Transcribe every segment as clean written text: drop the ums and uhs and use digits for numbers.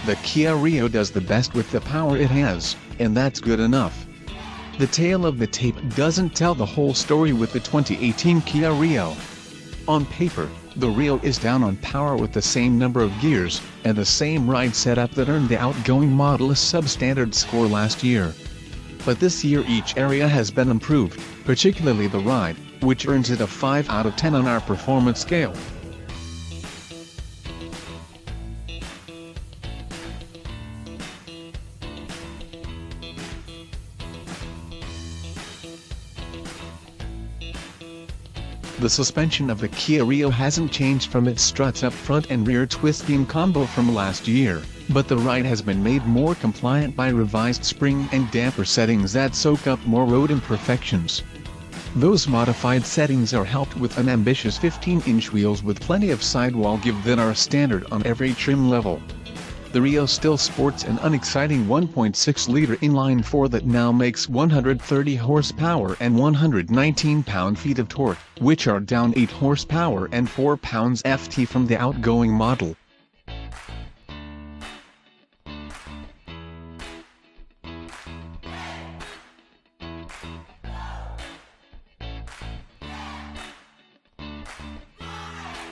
The Kia Rio does the best with the power it has, and that's good enough. The tail of the tape doesn't tell the whole story with the 2018 Kia Rio. On paper, the Rio is down on power with the same number of gears, and the same ride setup that earned the outgoing model a substandard score last year. But this year each area has been improved, particularly the ride, which earns it a 5 out of 10 on our performance scale. The suspension of the Kia Rio hasn't changed from its struts up front and rear twist beam combo from last year, but the ride has been made more compliant by revised spring and damper settings that soak up more road imperfections. Those modified settings are helped with unambitious 15-inch wheels with plenty of sidewall give that are standard on every trim level. The Rio still sports an unexciting 1.6-liter inline-4 that now makes 130 horsepower and 119 pound-feet of torque, which are down 8 horsepower and 4 pounds-ft from the outgoing model.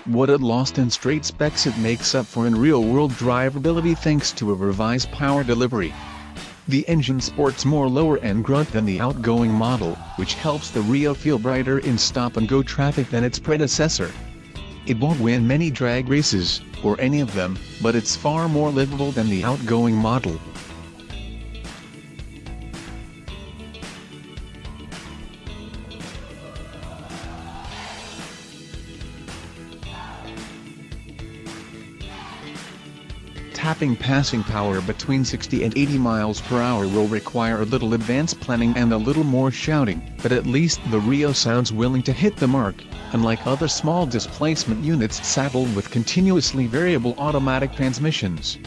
What it lost in straight specs it makes up for in real-world drivability thanks to a revised power delivery. The engine sports more lower-end grunt than the outgoing model, which helps the Rio feel brighter in stop-and-go traffic than its predecessor. It won't win many drag races, or any of them, but it's far more livable than the outgoing model. Tapping passing power between 60 and 80 miles per hour will require a little advanced planning and a little more shouting, but at least the Rio sounds willing to hit the mark, unlike other small displacement units saddled with continuously variable automatic transmissions.